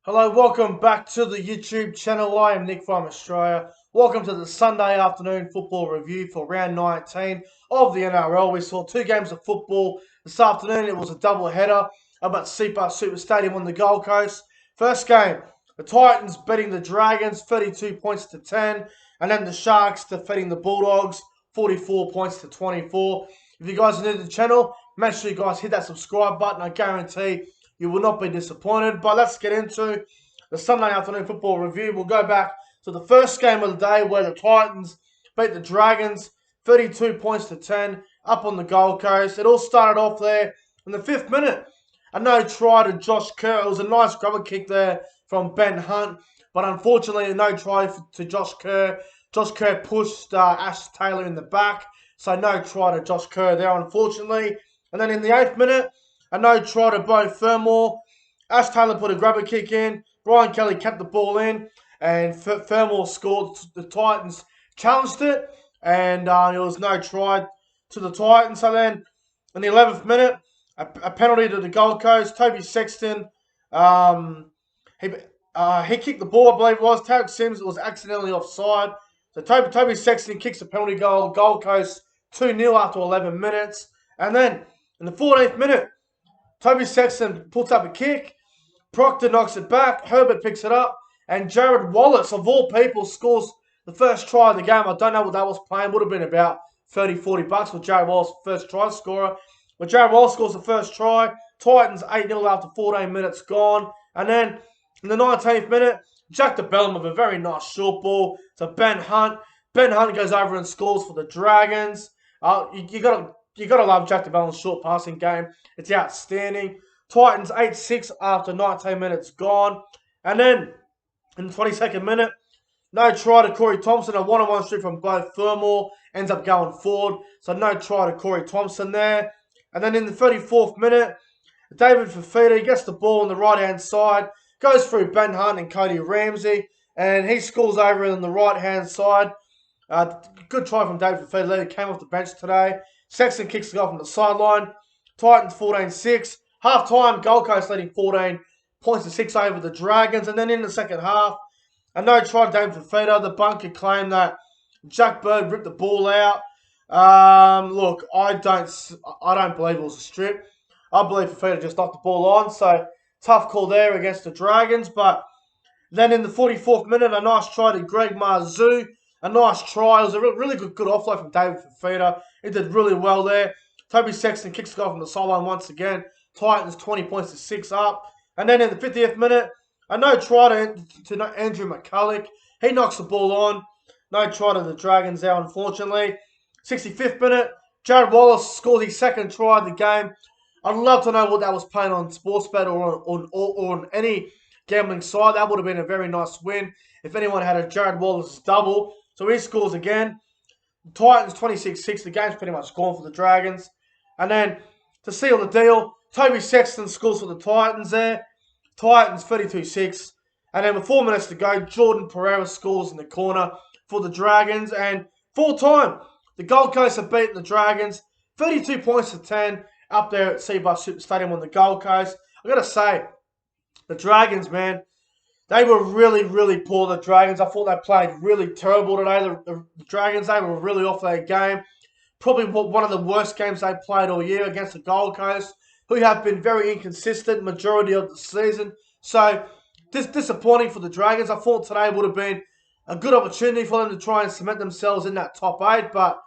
Hello, welcome back to the YouTube channel. I am Nick from Australia. Welcome to the Sunday afternoon football review for round 19 of the NRL. We saw two games of football this afternoon. It was a double header up at CPAR Super Stadium on the Gold Coast. First game, the Titans beating the Dragons 32 points to 10, and then the Sharks defeating the Bulldogs 44 points to 24. If you guys are new to the channel, make sure you guys hit that subscribe button. I guarantee you will not be disappointed. But let's get into the Sunday afternoon football review. We'll go back to the first game of the day where the Titans beat the Dragons 32 points to 10 up on the Gold Coast. It all started off there in the 5th minute. A no try to Josh Kerr. It was a nice grubber kick there from Ben Hunt, but unfortunately a no try to Josh Kerr. Josh Kerr pushed Ash Taylor in the back, so no try to Josh Kerr there, unfortunately. And then in the 8th minute, a no try to Beau Fermor. Ash Taylor put a grubber kick in. Brian Kelly kept the ball in, and Fermor scored. The Titans challenged it, and it was no try to the Titans. So then, in the 11th minute, a penalty to the Gold Coast. Toby Sexton, he kicked the ball, I believe it was. Tarek Sims was accidentally offside. So Toby Sexton kicks a penalty goal. Gold Coast 2-0 after 11 minutes. And then, in the 14th minute, Toby Sexton puts up a kick. Proctor knocks it back. Herbert picks it up. And Jared Wallace, of all people, scores the first try of the game. I don't know what that was playing. Would have been about 30, 40 bucks for Jared Wallace, first try scorer. But Jared Wallace scores the first try. Titans 8-0 after 14 minutes gone. And then in the 19th minute, Jack DeBellum with a very nice short ball to Ben Hunt. Ben Hunt goes over and scores for the Dragons. You gotta love Jack DeBellum's short passing game. It's outstanding. Titans 8-6 after 19 minutes gone. And then in the 22nd minute, no try to Corey Thompson. A one-on-one strip from Beau Fermor ends up going forward. So no try to Corey Thompson there. And then in the 34th minute, David Fifita gets the ball on the right-hand side, goes through Ben Hunt and Cody Ramsey, and he scores over on the right-hand side. Good try from David Fifita. He came off the bench today. Sexton kicks it off on the sideline. Titans 14-6. Half-time, Gold Coast leading 14 points to 6 over the Dragons. And then in the second half, a no try to David Fifita. The bunker claimed that Jack Bird ripped the ball out. Look, I don't believe it was a strip. I believe Fifita just knocked the ball on. So tough call there against the Dragons. But then in the 44th minute, a nice try to Greg Marzhew. A nice try. It was a really good offload from David Fifita. He did really well there. Toby Sexton kicks it off from the sideline once again. Titans 20 points to 6 up. And then in the 50th minute, a no try to Andrew McCulloch. He knocks the ball on. No try to the Dragons there, unfortunately. 65th minute, Jared Wallace scores his second try of the game. I'd love to know what that was playing on Sportsbet or on any gambling site. That would have been a very nice win if anyone had a Jared Wallace double. So he scores again. Titans 26-6. The game's pretty much gone for the Dragons. And then to seal the deal, Toby Sexton scores for the Titans there. Titans 32-6. And then with 4 minutes to go, Jordan Pereira scores in the corner for the Dragons. And full time, the Gold Coast have beaten the Dragons 32 points to 10 up there at CPAR Super Stadium on the Gold Coast. I've got to say, the Dragons, man, they were really, really poor, the Dragons. I thought they played really terrible today. The Dragons, they were really off their game. Probably one of the worst games they played all year against the Gold Coast, who have been very inconsistent majority of the season. So, disappointing for the Dragons. I thought today would have been a good opportunity for them to try and cement themselves in that top 8, but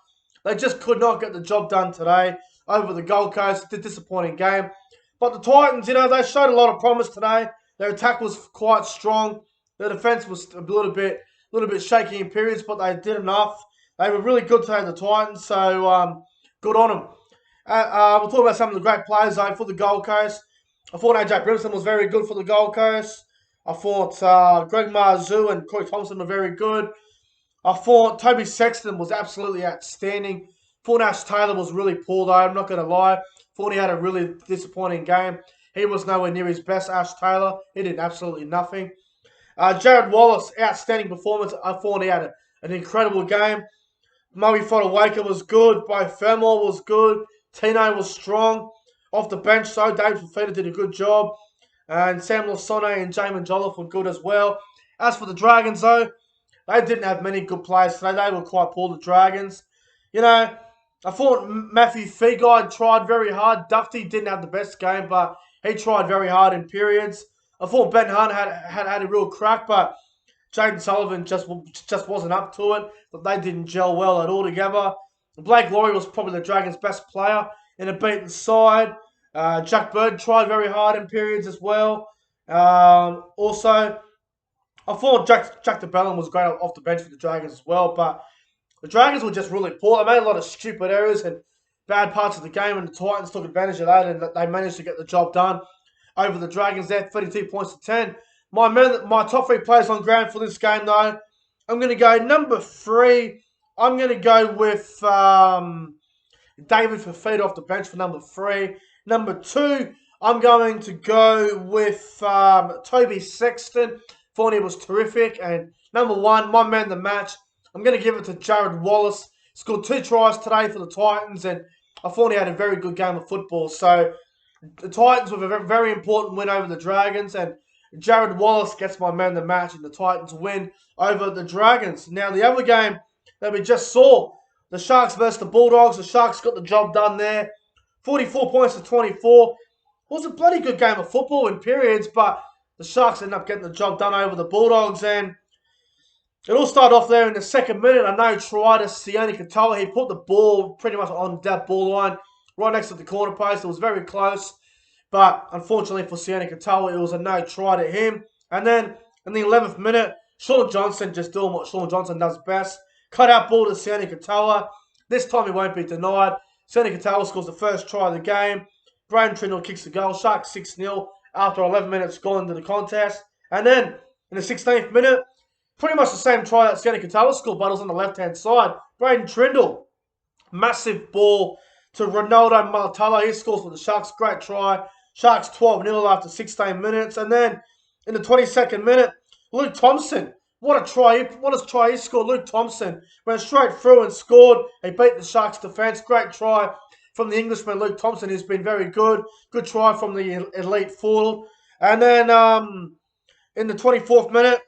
they just could not get the job done today over the Gold Coast. It's a disappointing game. But the Titans, they showed a lot of promise today. Their attack was quite strong. Their defense was a little bit shaky in periods, but they did enough. They were really good today, the Titans, so good on them. We'll talk about some of the great players, though, for the Gold Coast. I thought AJ Brimson was very good for the Gold Coast. I thought Greg Marzhew and Corey Thompson were very good. I thought Toby Sexton was absolutely outstanding. Thought Ash Taylor was really poor, though, I'm not going to lie. Thought he had a really disappointing game. He was nowhere near his best, Ash Taylor. He did absolutely nothing. Jared Wallace, outstanding performance. I thought he had an incredible game. Murray Fodawaker was good. Beau Fermor was good. Tino was strong. Off the bench, so David Fifita did a good job. And Samuel Sone and Jamin Jolliffe were good as well. As for the Dragons, though, they didn't have many good players today. They were quite poor, the Dragons. You know, I thought Matthew Feagai tried very hard. Dufty didn't have the best game, but he tried very hard in periods. I thought Ben Hunt had a real crack, but Jaden Sullivan just wasn't up to it. But they didn't gel well at all together. Blake Laurie was probably the Dragons' best player in a beaten side. Jack Bird tried very hard in periods as well. Also, I thought Jack de Belin was great off the bench for the Dragons as well, but the Dragons were just really poor. They made a lot of stupid errors and bad parts of the game, and the Titans took advantage of that, and they managed to get the job done over the Dragons there, 32 points to 10. My top three players on ground for this game, though, I'm going to go number 3. I'm going to go with David Fifita off the bench for number 3. Number 2, I'm going to go with Toby Sexton. Thought he was terrific. And number 1, my man of the match, I'm going to give it to Jared Wallace. Scored 2 tries today for the Titans, and I thought he had a very good game of football. So the Titans with a very important win over the Dragons, and Jared Wallace gets my man of the match, and the Titans win over the Dragons. Now, the other game that we just saw, the Sharks versus the Bulldogs. The Sharks got the job done there. 44 points to 24. It was a bloody good game of football in periods, but the Sharks ended up getting the job done over the Bulldogs, and it all started off there in the second minute. I know try to Sione Katoa. He put the ball pretty much on that ball line, right next to the corner post. It was very close, but unfortunately for Sione Katoa, it was a no try to him. And then in the 11th minute, Shaun Johnson just doing what Shaun Johnson does best. Cut out ball to Sione Katoa. This time he won't be denied. Sione Katoa scores the first try of the game. Braden Trindle kicks the goal. Sharks 6-0 after 11 minutes gone into the contest. And then in the 16th minute, pretty much the same try that Sione Katoa scored, but it was on the left-hand side. Braden Trindle, massive ball to Ronaldo Mulitalo. He scores for the Sharks. Great try. Sharks 12-0 after 16 minutes. And then in the 22nd minute, Luke Thompson. What a try he scored. Luke Thompson went straight through and scored. He beat the Sharks defence. Great try from the Englishman, Luke Thompson. He's been very good. Good try from the elite forward. And then in the 24th minute,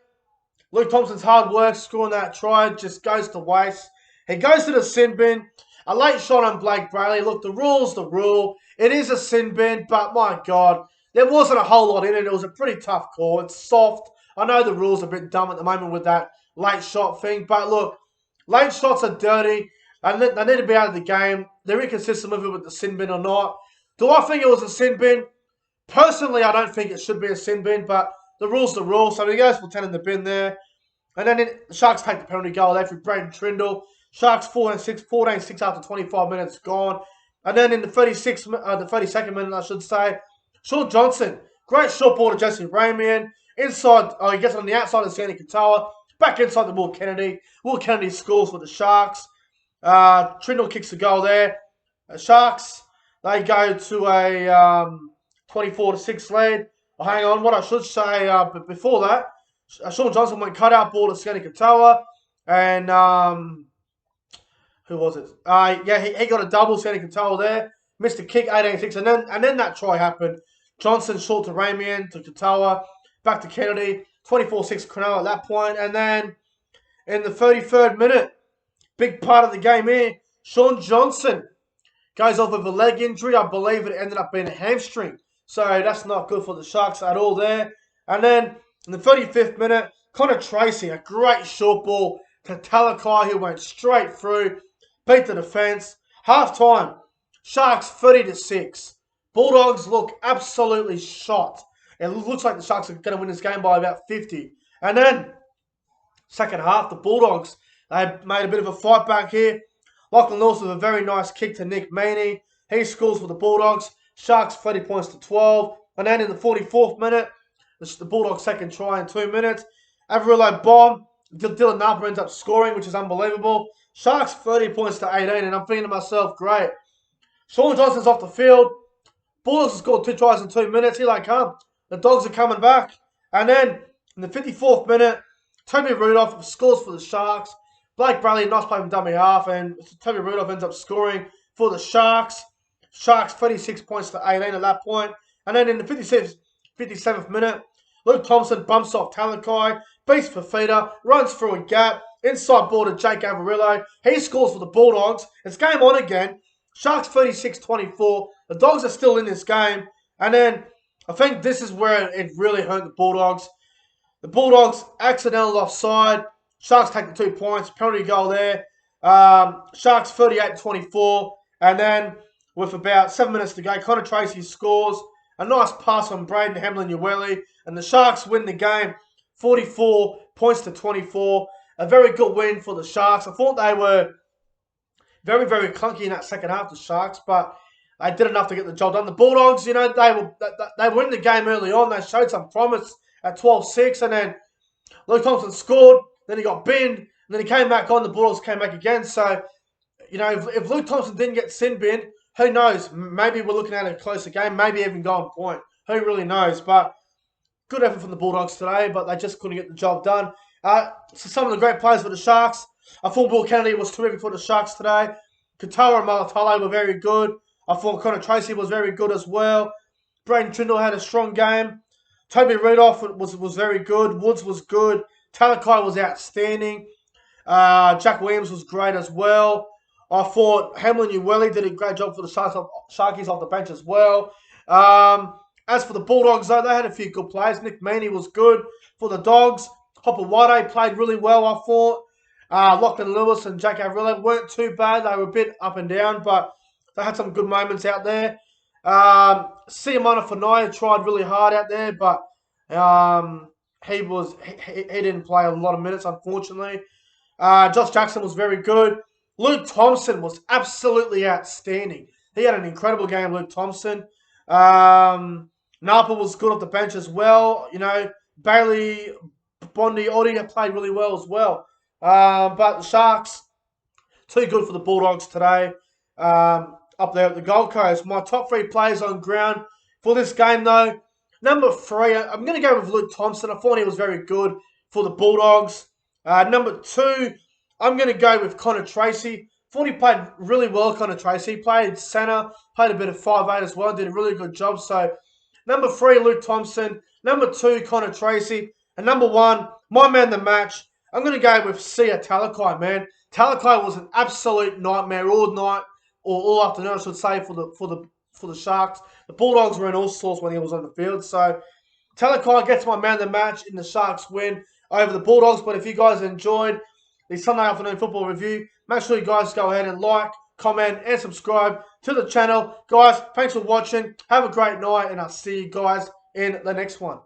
Luke Thompson's hard work scoring that try just goes to waste. He goes to the sin bin. A late shot on Blake Brayley. Look, the rule's the rule. It is a sin bin, but my God, there wasn't a whole lot in it. It was a pretty tough call. It's soft. I know the rule's a bit dumb at the moment with that late shot thing, but look, late shots are dirty, and they need to be out of the game. They're inconsistent with it with the sin bin or not. Do I think it was a sin bin? Personally, I don't think it should be a sin bin, but the rule's the rule, so he goes for 10 in the bin there. And then the Sharks take the penalty goal there for Braden Trindle. Sharks 14-6 after 25 minutes gone. And then in the 32nd minute, I should say, Shaun Johnson, great short ball to Jesse Ramian. Inside, he gets on the outside of Sione Katoa. Back inside to Will Kennedy. Will Kennedy scores for the Sharks. Trindle kicks the goal there. Sharks, they go to a 24-6 lead. Oh, hang on, what I should say before that, Shaun Johnson went cut out ball to Sione Katoa. And who was it? Yeah, he got a double, Sione Katoa there. Missed the kick, 18-6. And then that try happened. Johnson short to Ramian, to Katoa. Back to Kennedy, 24-6 Cronulla at that point. And then in the 33rd minute, big part of the game here, Shaun Johnson goes off with a leg injury. I believe it ended up being a hamstring. So that's not good for the Sharks at all there. And then in the 35th minute, Connor Tracy, a great short ball to Talakai, who went straight through, beat the defence. Half time, Sharks 30-6. Bulldogs look absolutely shot. It looks like the Sharks are going to win this game by about 50. And then, second half, the Bulldogs, they made a bit of a fight back here. Lachlan Lewis with a very nice kick to Nick Meaney. He scores for the Bulldogs. Sharks 30 points to 12. And then in the 44th minute, the Bulldogs' second try in 2 minutes. Averillo bomb. Dylan Napa ends up scoring, which is unbelievable. Sharks 30 points to 18. And I'm thinking to myself, great. Shaun Johnson's off the field. Bulldogs have scored 2 tries in 2 minutes. Here they come. The Dogs are coming back. And then in the 54th minute, Toby Rudolph scores for the Sharks. Blake Brayley, nice play from dummy half. And Toby Rudolph ends up scoring for the Sharks. Sharks 36 points to 18 at that point. And then in the 57th minute. Luke Thompson bumps off Talakai, beats Fafita, runs through a gap, inside ball to Jake Averillo. He scores for the Bulldogs. It's game on again. Sharks 36-24. The Dogs are still in this game. And then I think this is where it really hurt the Bulldogs. The Bulldogs accidental offside. Sharks take the 2 points. Penalty goal there. Sharks 38-24. And then with about 7 minutes to go, Connor Tracy scores. A nice pass on Braden Hamlin-Uele. And the Sharks win the game 44 points to 24. A very good win for the Sharks. I thought they were very, very clunky in that second half, the Sharks, but they did enough to get the job done. The Bulldogs, you know, they were in the game early on. They showed some promise at 12-6, and then Luke Thompson scored. Then he got binned, and then he came back on. The Bulldogs came back again. So, you know, if Luke Thompson didn't get sin binned, who knows? Maybe we're looking at a closer game. Maybe even go on point. Who really knows? But good effort from the Bulldogs today, but they just couldn't get the job done. So some of the great players for the Sharks. I thought Will Kennedy was terrific for the Sharks today. Katoa and Malatale were very good. I thought Connor Tracy was very good as well. Braden Trindle had a strong game. Toby Rudolph was very good. Woods was good. Talakai was outstanding. Jack Williams was great as well. I thought Hamlin-Uele did a great job for the Sharkies off the bench as well. As for the Bulldogs, though, they had a few good players. Nick Meaney was good for the Dogs. Hopper Wade played really well, I thought. Lachlan Lewis and Jake Averillo weren't too bad. They were a bit up and down, but they had some good moments out there. Siamana Fanaya tried really hard out there, but he didn't play a lot of minutes, unfortunately. Josh Jackson was very good. Luke Thompson was absolutely outstanding. He had an incredible game, Luke Thompson. Napa was good off the bench as well. You know, Bailey, Bondi, Oddie played really well as well. But the Sharks, too good for the Bulldogs today. Up there at the Gold Coast. My top 3 players on ground for this game, though. Number 3, I'm going to go with Luke Thompson. I thought he was very good for the Bulldogs. Number 2, I'm going to go with Connor Tracy. Thought he played really well, Connor Tracy. He played centre, played a bit of 5'8" as well, did a really good job. So, number 3, Luke Thompson. Number 2, Connor Tracy. And number 1, my man the match, I'm going to go with Sia Talakai, man. Talakai was an absolute nightmare all night, or all afternoon, I should say, for the Sharks. The Bulldogs were in all sorts when he was on the field. So, Talakai gets my man the match in the Sharks win over the Bulldogs. But if you guys enjoyed the Sunday afternoon football review, make sure you guys go ahead and like, comment, and subscribe to the channel. Guys, thanks for watching. Have a great night, and I'll see you guys in the next one.